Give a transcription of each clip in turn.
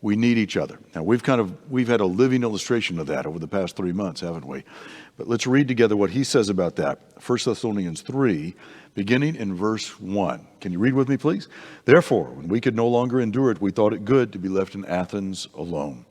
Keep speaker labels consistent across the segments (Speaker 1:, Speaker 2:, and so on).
Speaker 1: we need each other. Now, we've had a living illustration of that over the past 3 months, haven't we? But let's read together what he says about that. 1 Thessalonians 3, beginning in verse 1. Can you read with me, please? Therefore, when we could no longer endure it, we thought it good to be left in Athens alone.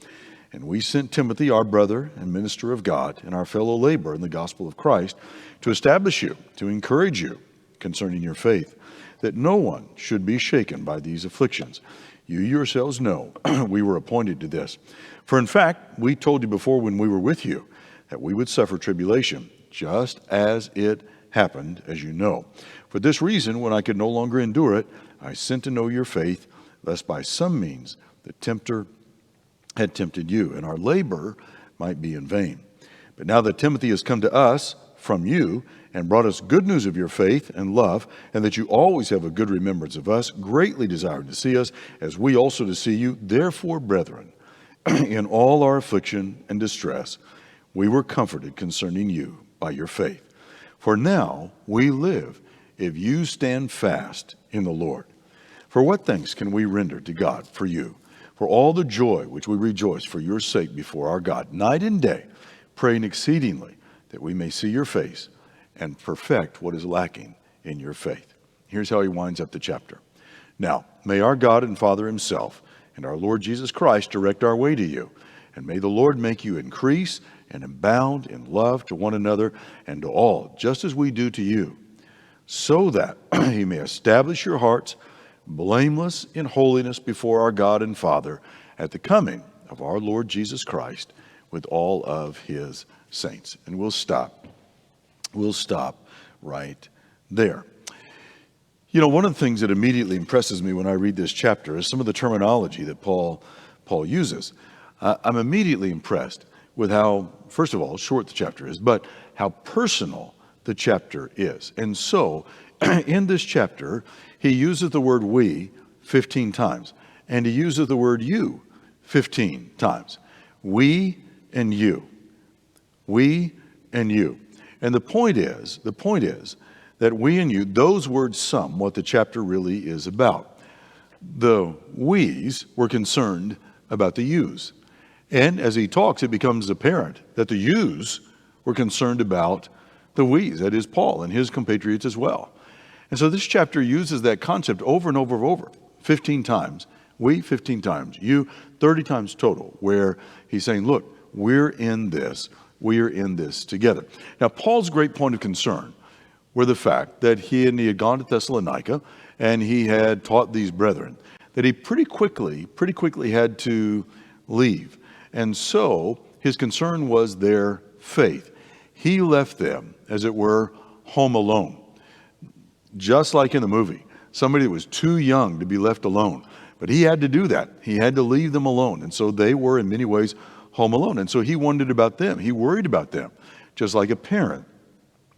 Speaker 1: And we sent Timothy, our brother and minister of God, and our fellow laborer in the gospel of Christ, to establish you, to encourage you concerning your faith, that no one should be shaken by these afflictions. You yourselves know we were appointed to this. For in fact, we told you before when we were with you that we would suffer tribulation, just as it happened, as you know. For this reason, when I could no longer endure it, I sent to know your faith, lest by some means the tempter had tempted you, and our labor might be in vain. But now that Timothy has come to us from you and brought us good news of your faith and love, and that you always have a good remembrance of us, greatly desiring to see us, as we also to see you. Therefore, brethren, in all our affliction and distress, we were comforted concerning you by your faith. For now we live if you stand fast in the Lord. For what thanks can we render to God for you, for all the joy which we rejoice for your sake before our God, night and day, praying exceedingly that we may see your face and perfect what is lacking in your faith. Here's how he winds up the chapter. Now, may our God and Father himself and our Lord Jesus Christ direct our way to you, and may the Lord make you increase and abound in love to one another and to all, just as we do to you, so that he may establish your hearts blameless in holiness before our God and Father at the coming of our Lord Jesus Christ with all of his saints. And we'll stop right there. You know, one of the things that immediately impresses me when I read this chapter is some of the terminology that Paul uses. I'm immediately impressed with how, first of all, short the chapter is, but how personal the chapter is. And so, in this chapter, he uses the word we 15 times, and he uses the word you 15 times. We and you. We and you. And the point is that we and you, those words sum what the chapter really is about. The we's were concerned about the you's. And as he talks, it becomes apparent that the you's were concerned about the we's, that is Paul and his compatriots as well. And so this chapter uses that concept over and over and over, 15 times. We, 15 times. You, 30 times total, where he's saying, look, we're in this together. Now, Paul's great point of concern were the fact that he had gone to Thessalonica and he had taught these brethren, that he pretty quickly had to leave. And so his concern was their faith. He left them, as it were, home alone. Just like in the movie, somebody that was too young to be left alone. But he had to do that. He had to leave them alone. And so they were in many ways home alone. And so he wondered about them. He worried about them, just like a parent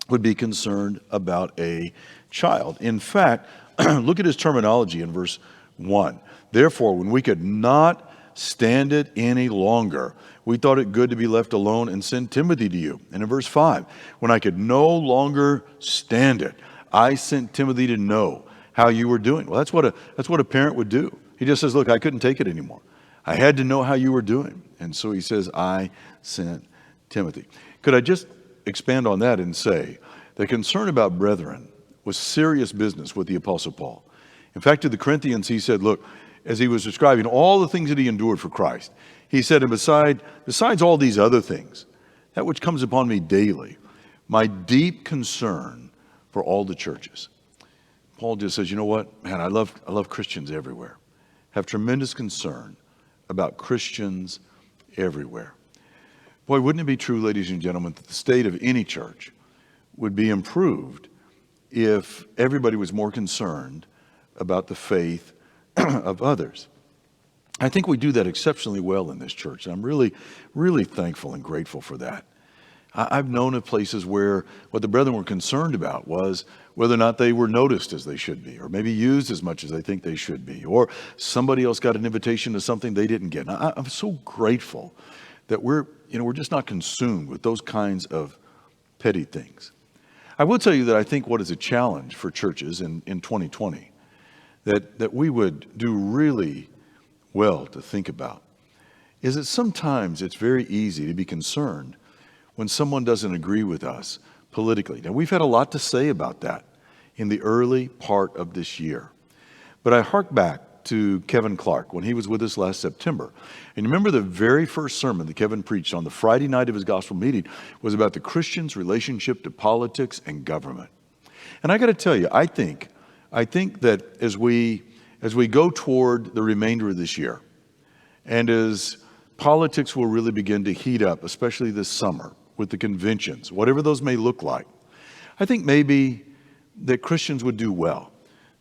Speaker 1: would be concerned about a child. In fact, look at his terminology in verse 1. Therefore, when we could not stand it any longer, we thought it good to be left alone and send Timothy to you. And in verse 5, when I could no longer stand it, I sent Timothy to know how you were doing. Well, that's what a parent would do. He just says, look, I couldn't take it anymore. I had to know how you were doing. And so he says, I sent Timothy. Could I just expand on that and say the concern about brethren was serious business with the Apostle Paul. In fact, to the Corinthians, he said, look, as he was describing all the things that he endured for Christ, he said, and besides all these other things, that which comes upon me daily, my deep concern for all the churches. Paul just says, you know what, man, I love Christians everywhere. Have tremendous concern about Christians everywhere. Boy, wouldn't it be true, ladies and gentlemen, that the state of any church would be improved if everybody was more concerned about the faith of others. I think we do that exceptionally well in this church. I'm really, really thankful and grateful for that. I've known of places where what the brethren were concerned about was whether or not they were noticed as they should be, or maybe used as much as they think they should be, or somebody else got an invitation to something they didn't get. And I'm so grateful that we're just not consumed with those kinds of petty things. I will tell you that I think what is a challenge for churches in 2020, that we would do really well to think about is that sometimes it's very easy to be concerned when someone doesn't agree with us politically. Now, we've had a lot to say about that in the early part of this year. But I hark back to Kevin Clark when he was with us last September. And remember the very first sermon that Kevin preached on the Friday night of his gospel meeting was about the Christian's relationship to politics and government. And I got to tell you, I think that as we go toward the remainder of this year, and as politics will really begin to heat up, especially this summer with the conventions, whatever those may look like, I think maybe that Christians would do well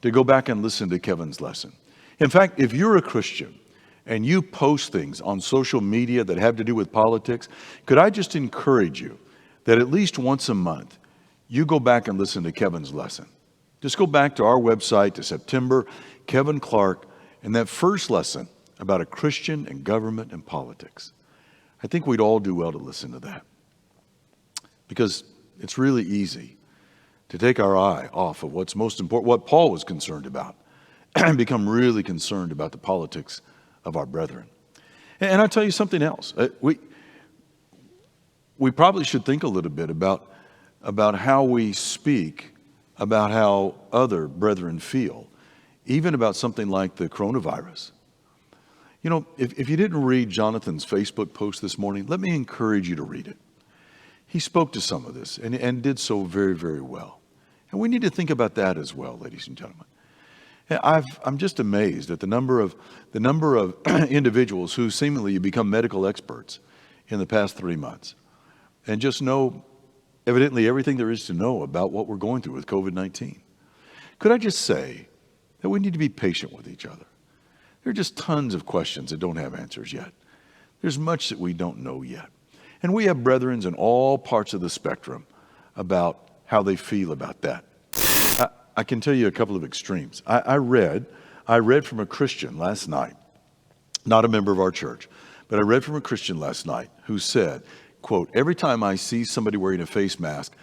Speaker 1: to go back and listen to Kevin's lesson. In fact, if you're a Christian and you post things on social media that have to do with politics, could I just encourage you that at least once a month, you go back and listen to Kevin's lesson. Just go back to our website to September, Kevin Clark, and that first lesson about a Christian and government and politics. I think we'd all do well to listen to that, because it's really easy to take our eye off of what's most important, what Paul was concerned about, and become really concerned about the politics of our brethren. And I'll tell you something else. We probably should think a little bit about how we speak, about how other brethren feel, even about something like the coronavirus. You know, if you didn't read Jonathan's Facebook post this morning, let me encourage you to read it. He spoke to some of this and did so very, very well. And we need to think about that as well, ladies and gentlemen. I'm just amazed at the number of individuals who seemingly become medical experts in the past 3 months and just know evidently everything there is to know about what we're going through with COVID-19. Could I just say that we need to be patient with each other? There are just tons of questions that don't have answers yet. There's much that we don't know yet. And we have brethren in all parts of the spectrum about how they feel about that. I can tell you a couple of extremes. I read from a Christian last night, not a member of our church, but I read from a Christian last night who said, quote, "Every time I see somebody wearing a face mask,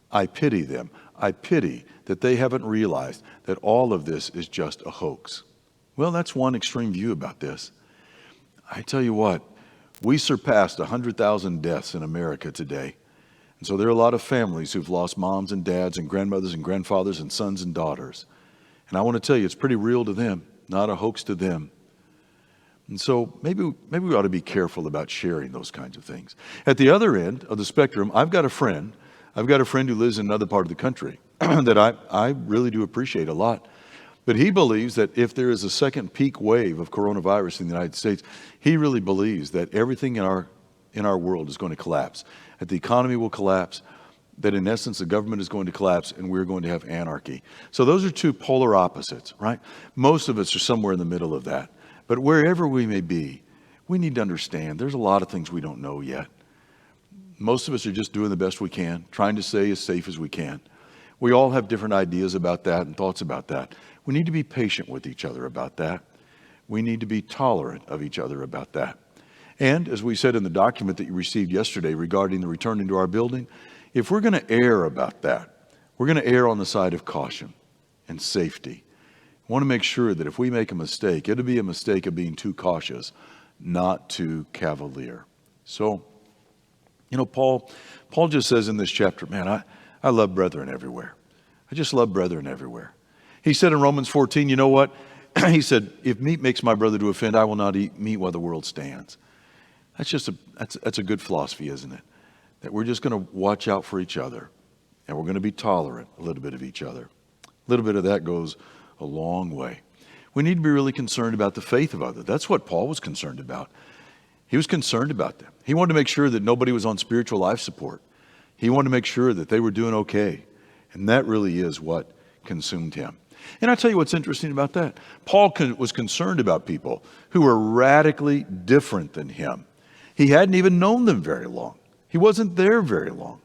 Speaker 1: I pity them. I pity that they haven't realized that all of this is just a hoax." Well, that's one extreme view about this. I tell you what, we surpassed 100,000 deaths in America today. And so there are a lot of families who've lost moms and dads and grandmothers and grandfathers and sons and daughters. And I want to tell you, it's pretty real to them, not a hoax to them. And so maybe we ought to be careful about sharing those kinds of things. At the other end of the spectrum, I've got a friend who lives in another part of the country that I really do appreciate a lot. But he believes that if there is a second peak wave of coronavirus in the United States, he really believes that everything in our world is going to collapse, that the economy will collapse, that in essence the government is going to collapse, and we're going to have anarchy. So those are two polar opposites, right? Most of us are somewhere in the middle of that. But wherever we may be, we need to understand there's a lot of things we don't know yet. Most of us are just doing the best we can, trying to stay as safe as we can. We all have different ideas about that and thoughts about that. We need to be patient with each other about that. We need to be tolerant of each other about that. And as we said in the document that you received yesterday regarding the return into our building, if we're going to err about that, we're going to err on the side of caution and safety. I want to make sure that if we make a mistake, it'll be a mistake of being too cautious, not too cavalier. So, you know, Paul just says in this chapter, man, I love brethren everywhere. I just love brethren everywhere. He said in Romans 14, you know what? He said, if meat makes my brother to offend, I will not eat meat while the world stands. That's a good philosophy, isn't it? That we're just going to watch out for each other, and we're going to be tolerant a little bit of each other. A little bit of that goes a long way. We need to be really concerned about the faith of others. That's what Paul was concerned about. He was concerned about them. He wanted to make sure that nobody was on spiritual life support. He wanted to make sure that they were doing okay. And that really is what consumed him. And I'll tell you what's interesting about that. Paul was concerned about people who were radically different than him. He hadn't even known them very long. He wasn't there very long.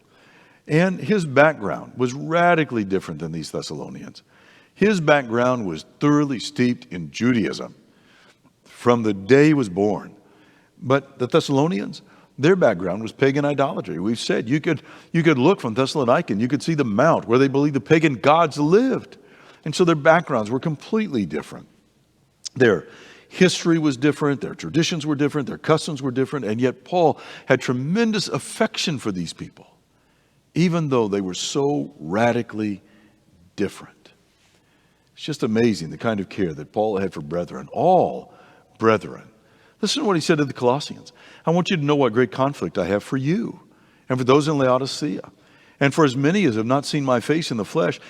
Speaker 1: And his background was radically different than these Thessalonians. His background was thoroughly steeped in Judaism from the day he was born. But the Thessalonians, their background was pagan idolatry. We've said you could look from Thessalonica and you could see the mount where they believed the pagan gods lived. And so their backgrounds were completely different. Their history was different, their traditions were different, their customs were different, and yet Paul had tremendous affection for these people, even though they were so radically different. It's just amazing the kind of care that Paul had for brethren, all brethren. Listen to what he said to the Colossians. I want you to know what great conflict I have for you and for those in Laodicea and for as many as have not seen my face in the flesh.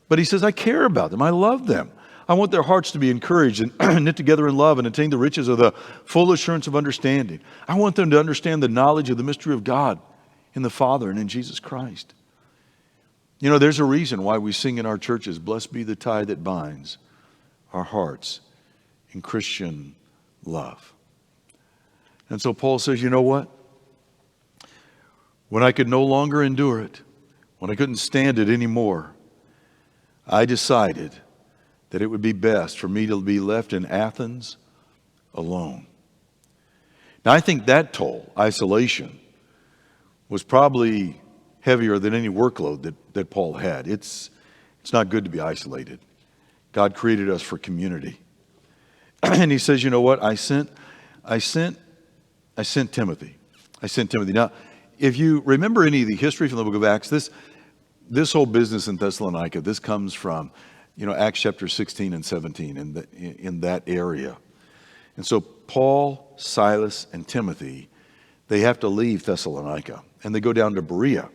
Speaker 1: But he says, I care about them. I love them. I want their hearts to be encouraged and knit together in love and attain the riches of the full assurance of understanding. I want them to understand the knowledge of the mystery of God in the Father and in Jesus Christ. You know, there's a reason why we sing in our churches, blessed be the tie that binds our hearts in Christian love. And so Paul says, you know what? When I could no longer endure it, when I couldn't stand it anymore, I decided that it would be best for me to be left in Athens alone. Now, I think that toll, isolation, was probably heavier than any workload that Paul had. It's not good to be isolated. God created us for community. And he says, you know what? I sent Timothy. I sent Timothy. Now, if you remember any of the history from the book of Acts, this whole business in Thessalonica, this comes from, Acts chapter 16 and 17 in that area. And so Paul, Silas, and Timothy, they have to leave Thessalonica and they go down to Berea.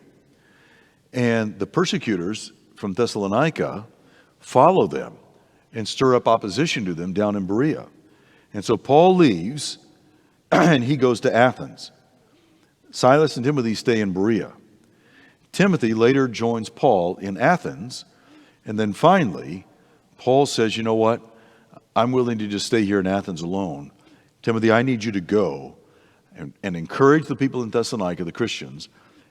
Speaker 1: And the persecutors from Thessalonica follow them and stir up opposition to them down in Berea. And so Paul leaves and he goes to Athens. Silas and Timothy stay in Berea. Timothy later joins Paul in Athens. And then finally, Paul says, you know what? I'm willing to just stay here in Athens alone. Timothy, I need you to go and encourage the people in Thessalonica, the Christians,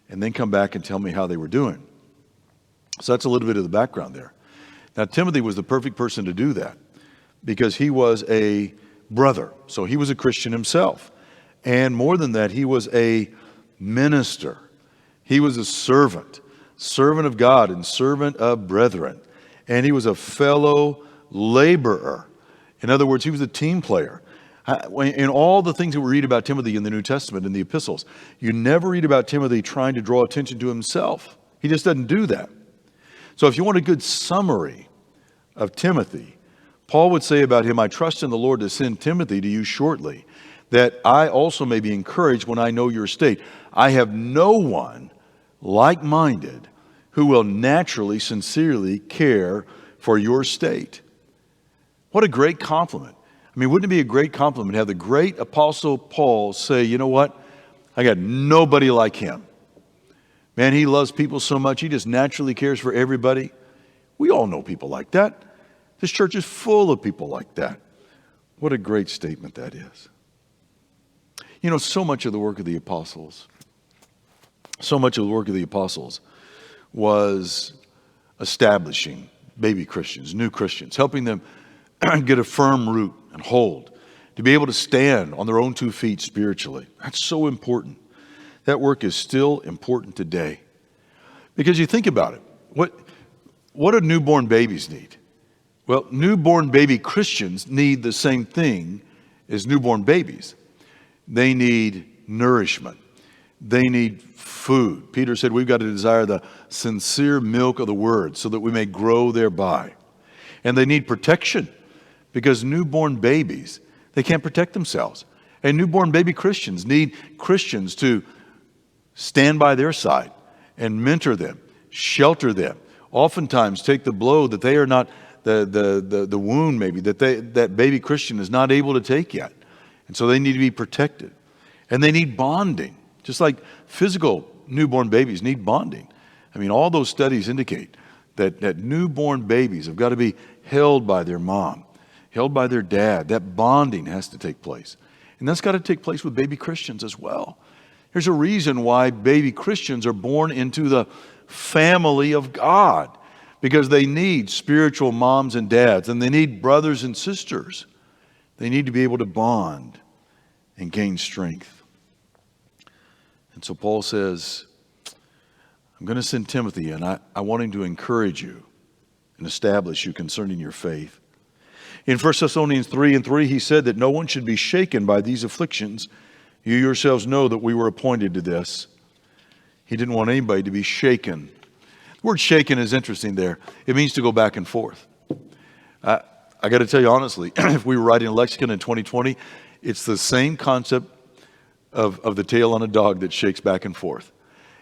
Speaker 1: and then come back and tell me how they were doing. So that's a little bit of the background there. Now, Timothy was the perfect person to do that because he was a brother. So he was a Christian himself. And more than that, he was a minister. He was a servant of God and servant of brethren. And he was a fellow laborer. In other words, he was a team player. In all the things that we read about Timothy in the New Testament, in the epistles, you never read about Timothy trying to draw attention to himself. He just doesn't do that. So if you want a good summary of Timothy, Paul would say about him, I trust in the Lord to send Timothy to you shortly, that I also may be encouraged when I know your state. I have no one like-minded who will naturally, sincerely care for your state. What a great compliment. I mean, wouldn't it be a great compliment to have the great Apostle Paul say, you know what? I got nobody like him. Man, he loves people so much, he just naturally cares for everybody. We all know people like that. This church is full of people like that. What a great statement that is. You know, so much of the work of the apostles, was establishing baby Christians, new Christians, helping them get a firm root and hold, to be able to stand on their own 2 feet spiritually. That's so important. That work is still important today. Because you think about it, what do newborn babies need? Well, newborn baby Christians need the same thing as newborn babies. They need nourishment. They need food. Peter said we've got to desire the sincere milk of the word so that we may grow thereby. And they need protection because newborn babies, they can't protect themselves. And newborn baby Christians need Christians to stand by their side and mentor them, shelter them. Oftentimes take the blow that they are not, the wound maybe, that baby Christian is not able to take yet. And so they need to be protected. And they need bonding. Just like physical newborn babies need bonding. I mean, all those studies indicate that newborn babies have got to be held by their mom, held by their dad. That bonding has to take place. And that's got to take place with baby Christians as well. There's a reason why baby Christians are born into the family of God, because they need spiritual moms and dads, and they need brothers and sisters. They need to be able to bond and gain strength. And so Paul says, I'm going to send Timothy, and I want him to encourage you and establish you concerning your faith. In 1 Thessalonians 3:3, he said that no one should be shaken by these afflictions. You yourselves know that we were appointed to this. He didn't want anybody to be shaken. The word shaken is interesting there. It means to go back and forth. I got to tell you honestly, if we were writing a lexicon in 2020, it's the same concept of the tail on a dog that shakes back and forth.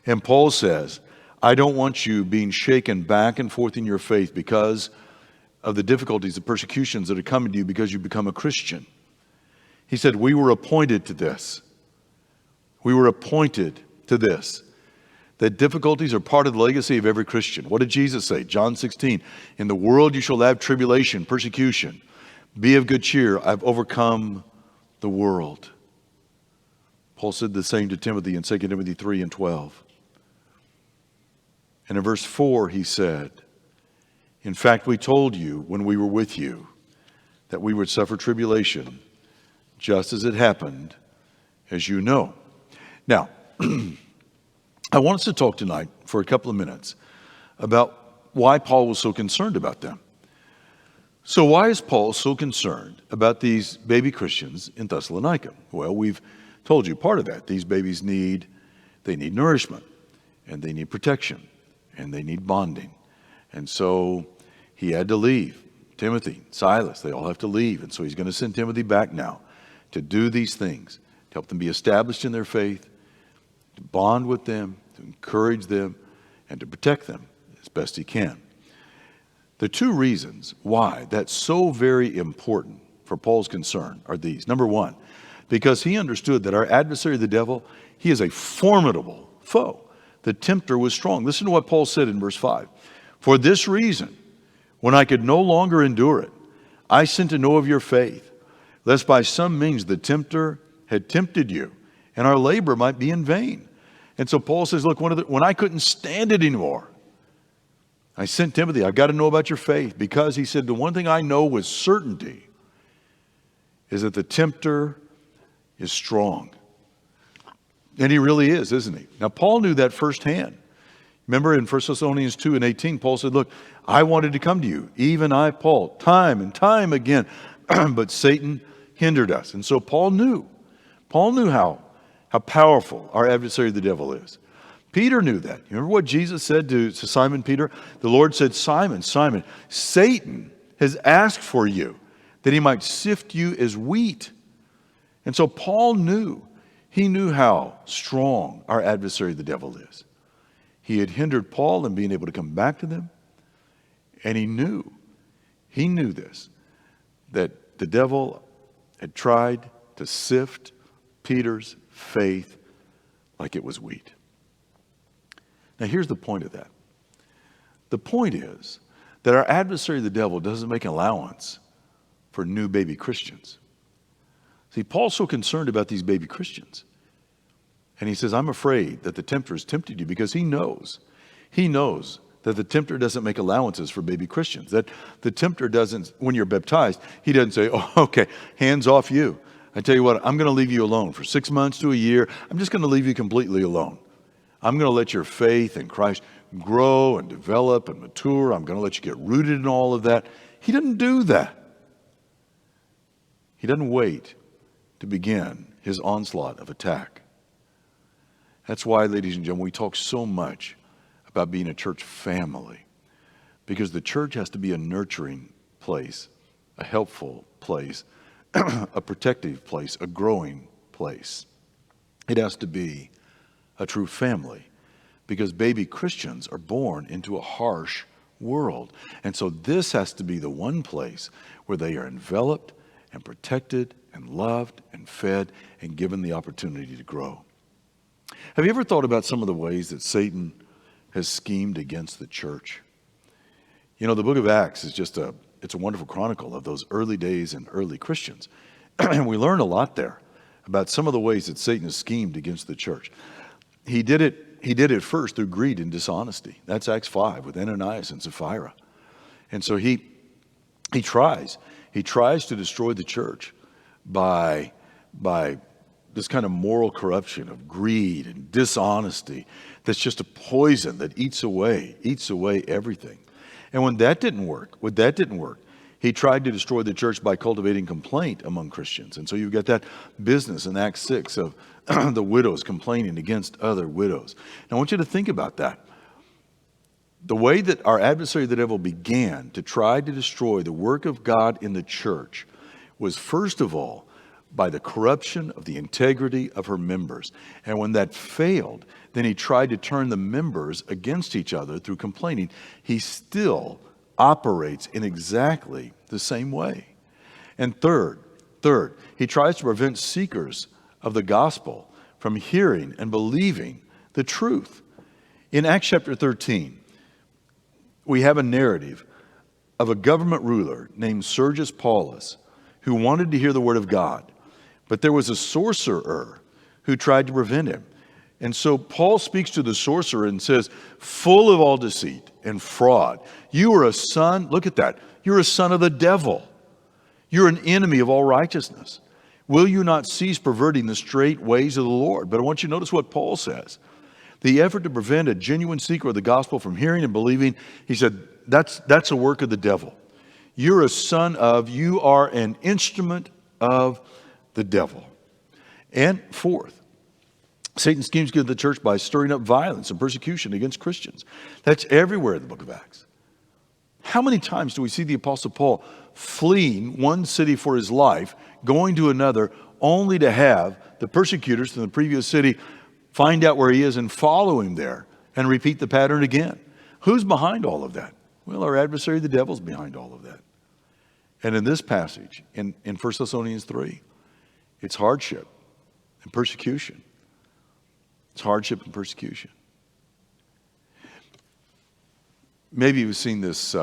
Speaker 1: And Paul says, I don't want you being shaken back and forth in your faith because of the difficulties, the persecutions that are coming to you because you become a Christian. He said, we were appointed to this. We were appointed to this. That difficulties are part of the legacy of every Christian. What did Jesus say? John 16, in the world you shall have tribulation, persecution. Be of good cheer. I've overcome the world. Paul said the same to Timothy in 2 Timothy 3:12. And in verse 4 he said, in fact, we told you when we were with you that we would suffer tribulation, just as it happened, as you know. Now, I want us to talk tonight for a couple of minutes about why Paul was so concerned about them. So why is Paul so concerned about these baby Christians in Thessalonica? Well, we've told you part of that. These babies need nourishment, and they need protection, and they need bonding. And so he had to leave. Timothy, Silas, they all have to leave. And so he's going to send Timothy back now to do these things, to help them be established in their faith, to bond with them, to encourage them, and to protect them as best he can. The two reasons why that's so very important for Paul's concern are these. Number one, because he understood that our adversary, the devil, he is a formidable foe. The tempter was strong. Listen to what Paul said in verse 5. For this reason, when I could no longer endure it, I sent to know of your faith, lest by some means the tempter had tempted you, and our labor might be in vain. And so Paul says, look, when I couldn't stand it anymore, I sent Timothy. I've got to know about your faith, because he said, the one thing I know with certainty is that the tempter is strong. And he really is, isn't he? Now, Paul knew that firsthand. Remember in 1 Thessalonians 2:18, Paul said, look, I wanted to come to you, even I, Paul, time and time again, but Satan hindered us. And so Paul knew how powerful our adversary, the devil, is. Peter knew that. You remember what Jesus said to Simon Peter? The Lord said, Simon, Simon, Satan has asked for you that he might sift you as wheat. And so Paul knew. He knew how strong our adversary, the devil, is. He had hindered Paul in being able to come back to them. And he knew this, that the devil had tried to sift Peter's faith like it was wheat. Now here's the point of that. The point is that our adversary, the devil, doesn't make an allowance for new baby Christians. See, Paul's so concerned about these baby Christians. And he says, I'm afraid that the tempter has tempted you, because he knows that the tempter doesn't make allowances for baby Christians. That the tempter doesn't, when you're baptized, he doesn't say, oh, okay, hands off you. I tell you what, I'm going to leave you alone for 6 months to a year. I'm just going to leave you completely alone. I'm going to let your faith in Christ grow and develop and mature. I'm going to let you get rooted in all of that. He doesn't do that. He doesn't wait to begin his onslaught of attack. That's why, ladies and gentlemen, we talk so much about being a church family, because the church has to be a nurturing place, a helpful place, a protective place, a growing place. It has to be a true family, because baby Christians are born into a harsh world. And so this has to be the one place where they are enveloped and protected and loved and fed and given the opportunity to grow. Have you ever thought about some of the ways that Satan has schemed against the church? You know, the book of Acts is it's a wonderful chronicle of those early days and early Christians. And we learn a lot there about some of the ways that Satan has schemed against the church. He did it first through greed and dishonesty. That's Acts 5 with Ananias and Sapphira. And so he tries to destroy the church by this kind of moral corruption of greed and dishonesty that's just a poison that eats away everything. And when that didn't work, He tried to destroy the church by cultivating complaint among Christians. And so you've got that business in Acts 6 of the widows complaining against other widows. And I want you to think about that. The way that our adversary, the devil, began to try to destroy the work of God in the church was, first of all, by the corruption of the integrity of her members. And when that failed, then he tried to turn the members against each other through complaining. He still operates in exactly the same way. And third, he tries to prevent seekers of the gospel from hearing and believing the truth. In Acts chapter 13, we have a narrative of a government ruler named Sergius Paulus who wanted to hear the word of God, but there was a sorcerer who tried to prevent him. And so Paul speaks to the sorcerer and says, full of all deceit and fraud, you are a son, look at that, you're a son of the devil. You're an enemy of all righteousness. Will you not cease perverting the straight ways of the Lord? But I want you to notice what Paul says. The effort to prevent a genuine seeker of the gospel from hearing and believing, he said, that's a work of the devil. You're a son of, you are an instrument of the devil. And fourth, Satan schemes against the church by stirring up violence and persecution against Christians. That's everywhere in the book of Acts. How many times do we see the Apostle Paul fleeing one city for his life, going to another, only to have the persecutors from the previous city find out where he is and follow him there and repeat the pattern again? Who's behind all of that? Well, our adversary, the devil's behind all of that. And in this passage, in 1 Thessalonians 3, it's hardship and persecution. It's hardship and persecution. Maybe you've seen this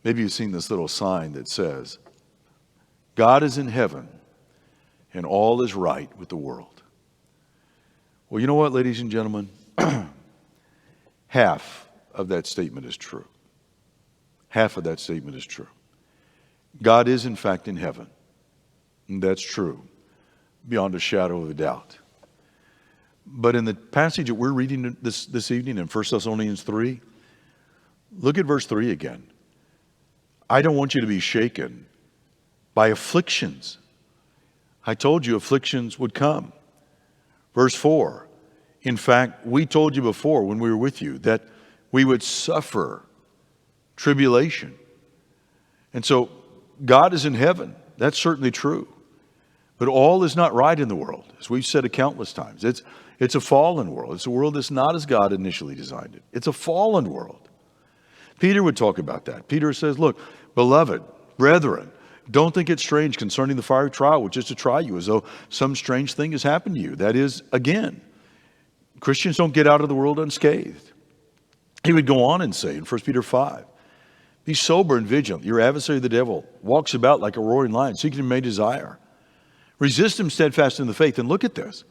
Speaker 1: little sign that says, God is in heaven and all is right with the world. Well, you know what, ladies and gentlemen? Half of that statement is true. Half of that statement is true. God is in fact in heaven. And that's true, beyond a shadow of a doubt. But in the passage that we're reading this evening in 1 Thessalonians 3, look at verse 3 again. I don't want you to be shaken by afflictions. I told you afflictions would come. Verse 4, in fact, we told you before when we were with you that we would suffer tribulation. And so God is in heaven. That's certainly true. But all is not right in the world, as we've said it countless times. It's a fallen world. It's a world that's not as God initially designed it. It's a fallen world. Peter would talk about that. Peter says, look, beloved, brethren, don't think it strange concerning the fiery trial, which is to try you as though some strange thing has happened to you. That is, again, Christians don't get out of the world unscathed. He would go on and say in 1 Peter 5, be sober and vigilant. Your adversary, the devil, walks about like a roaring lion, seeking whom he may desire. Resist him steadfast in the faith. And look at this.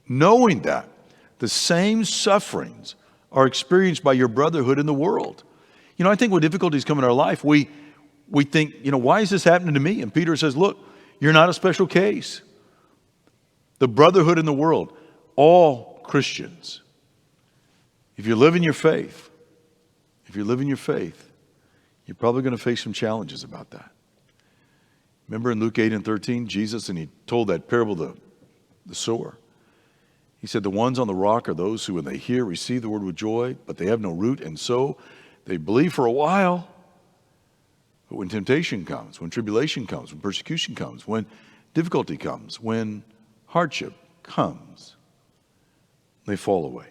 Speaker 1: Knowing that the same sufferings are experienced by your brotherhood in the world. You know, I think when difficulties come in our life, we think, why is this happening to me? And Peter says, look, you're not a special case. The brotherhood in the world, all Christians, if you live in your faith, you're probably going to face some challenges about that. Remember in Luke 8 and 13, Jesus, and he told that parable of the sower. He said, the ones on the rock are those who, when they hear, receive the word with joy, but they have no root, and so they believe for a while. But when temptation comes, when tribulation comes, when persecution comes, when difficulty comes, when hardship comes, they fall away.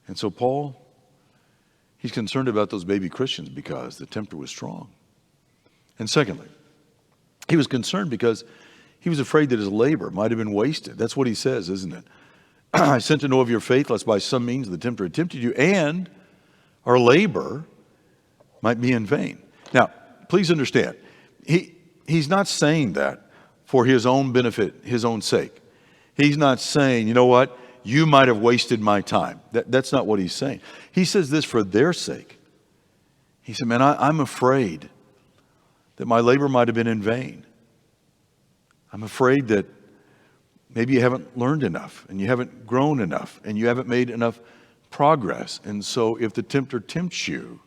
Speaker 1: And so Paul, he's concerned about those baby Christians because the tempter was strong. And secondly, he was concerned because he was afraid that his labor might have been wasted. That's what he says, isn't it? I sent to know of your faith, lest by some means the tempter had tempted you, and our labor might be in vain. Now, please understand, he's not saying that for his own benefit, his own sake. He's not saying, you know what, you might have wasted my time. That's not what he's saying. He says this for their sake. He said, man, I'm afraid that my labor might have been in vain. I'm afraid that maybe you haven't learned enough and you haven't grown enough and you haven't made enough progress. And so if the tempter tempts you,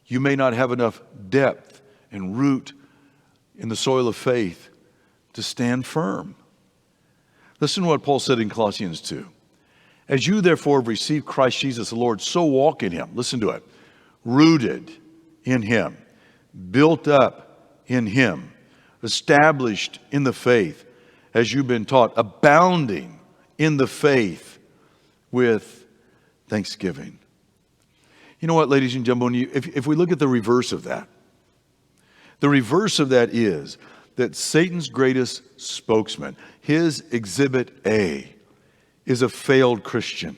Speaker 1: you may not have enough depth and root in the soil of faith to stand firm. Listen to what Paul said in Colossians 2. As you therefore have received Christ Jesus the Lord, so walk in him. Listen to it. Rooted in him, built up in him, established in the faith as you've been taught, abounding in the faith with thanksgiving. You know what, ladies and gentlemen, if we look at the reverse of that, the reverse of that is that Satan's greatest spokesman, his exhibit A, is a failed Christian.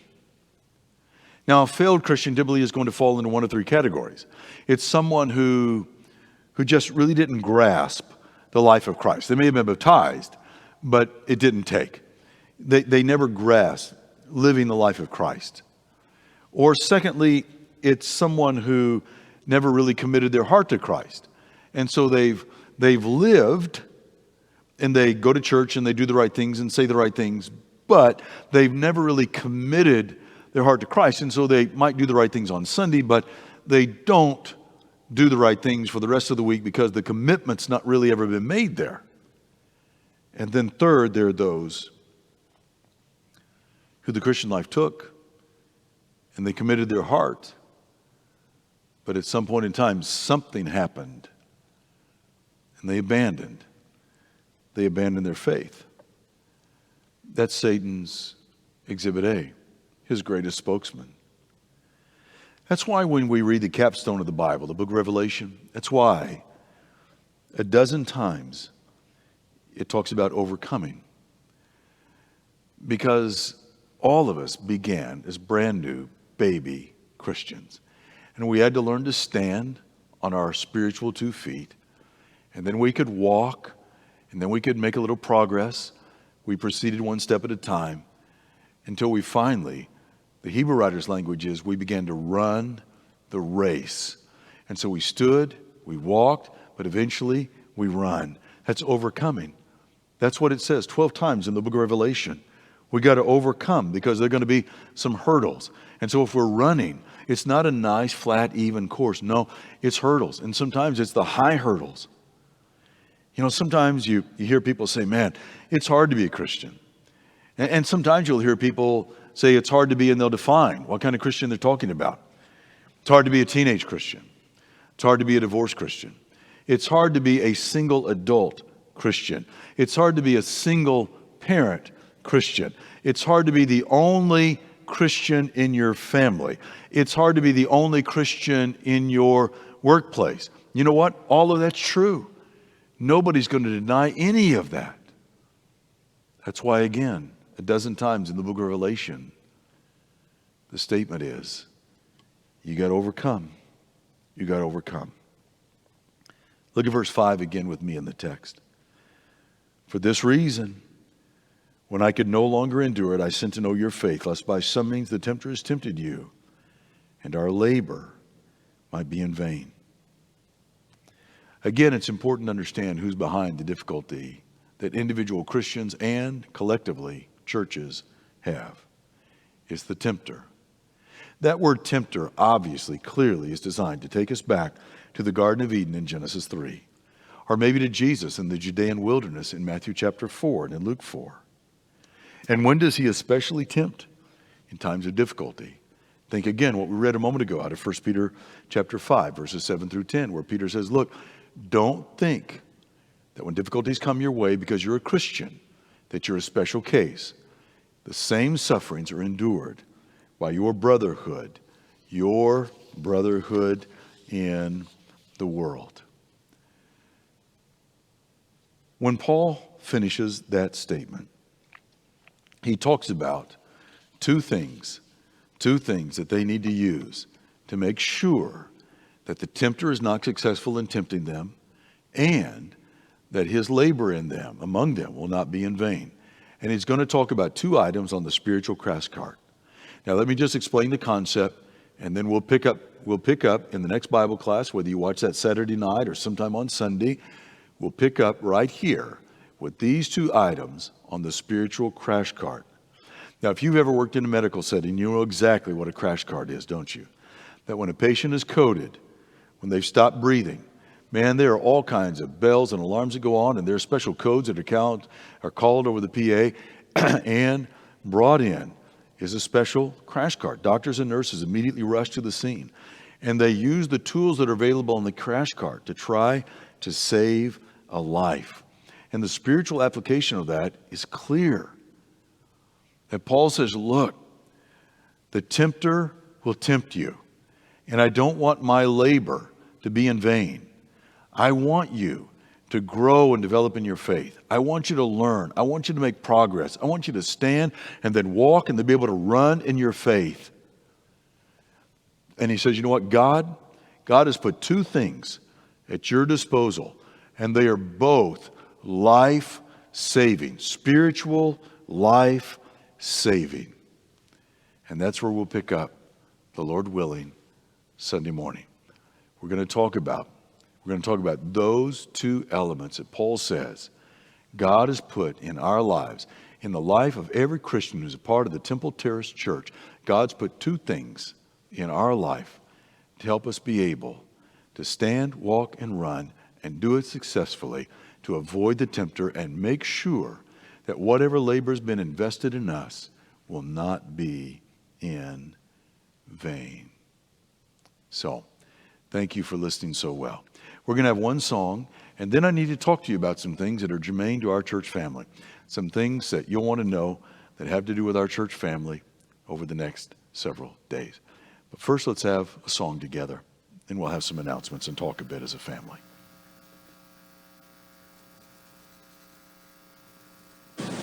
Speaker 1: Now, a failed Christian typically is going to fall into one of three categories. It's someone who just really didn't grasp the life of Christ. They may have been baptized, but it didn't take. They never grasped living the life of Christ. Or secondly, it's someone who never really committed their heart to Christ. And so they've lived, and they go to church and they do the right things and say the right things, but they've never really committed their heart to Christ. And so they might do the right things on Sunday, but they don't do the right things for the rest of the week because the commitment's not really ever been made there. And then third, there are those who the Christian life took and they committed their heart, but at some point in time, something happened and they abandoned their faith. That's Satan's exhibit A, his greatest spokesman. That's why when we read the capstone of the Bible, the book of Revelation, that's why a dozen times it talks about overcoming. Because all of us began as brand new baby Christians. And we had to learn to stand on our spiritual 2 feet. And then we could walk, and then we could make a little progress. We proceeded one step at a time until we finally, the Hebrew writer's language is, we began to run the race. And so we stood, we walked, but eventually we run. That's overcoming. That's what it says 12 times in the book of Revelation. We got to overcome because there are going to be some hurdles. And so if we're running, it's not a nice, flat, even course. No, it's hurdles. And sometimes it's the high hurdles. You know, sometimes you hear people say, man, it's hard to be a Christian. And sometimes you'll hear people say it's hard to be, and they'll define what kind of Christian they're talking about. It's hard to be a teenage Christian. It's hard to be a divorced Christian. It's hard to be a single adult Christian. It's hard to be a single parent Christian. It's hard to be the only Christian in your family. It's hard to be the only Christian in your workplace. You know what? All of that's true. Nobody's going to deny any of that. That's why, again, a dozen times in the book of Revelation, the statement is, you got to overcome. You got to overcome. Look at verse 5 again with me in the text. For this reason, when I could no longer endure it, I sent to know your faith, lest by some means the tempter has tempted you, and our labor might be in vain. Again, it's important to understand who's behind the difficulty that individual Christians and collectively churches have. It's the tempter. That word tempter, obviously, clearly is designed to take us back to the Garden of Eden in Genesis 3, or maybe to Jesus in the Judean wilderness in Matthew chapter 4 and in Luke 4. And when does he especially tempt? In times of difficulty. Think again what we read a moment ago out of 1 Peter chapter 5, verses 7 through 10, where Peter says, look, don't think that when difficulties come your way because you're a Christian, that you're a special case. The same sufferings are endured by your brotherhood in the world. When Paul finishes that statement, he talks about two things that they need to use to make sure that the tempter is not successful in tempting them and that his labor in them, among them, will not be in vain. And he's going to talk about two items on the spiritual crash cart. Now, let me just explain the concept, and then we'll pick up in the next Bible class, whether you watch that Saturday night or sometime on Sunday, we'll pick up right here with these two items on the spiritual crash cart. Now, if you've ever worked in a medical setting, you know exactly what a crash cart is, don't you? That when a patient is coded, when they've stopped breathing, man, there are all kinds of bells and alarms that go on, and there are special codes that are called over the PA, and brought in is a special crash cart. Doctors and nurses immediately rush to the scene, and they use the tools that are available on the crash cart to try to save a life. And the spiritual application of that is clear. That Paul says, look, the tempter will tempt you, and I don't want my labor to be in vain. I want you to grow and develop in your faith. I want you to learn. I want you to make progress. I want you to stand and then walk and to be able to run in your faith. And he says, you know what? God has put two things at your disposal, and they are both life-saving, spiritual life-saving. And that's where we'll pick up, the Lord willing, Sunday morning. We're going to talk about those two elements that Paul says God has put in our lives, in the life of every Christian who's a part of the Temple Terrace Church. God's put two things in our life to help us be able to stand, walk, and run, and do it successfully, to avoid the tempter and make sure that whatever labor has been invested in us will not be in vain. So, thank you for listening so well. We're going to have one song, and then I need to talk to you about some things that are germane to our church family. Some things that you'll want to know that have to do with our church family over the next several days. But first, let's have a song together, and we'll have some announcements and talk a bit as a family.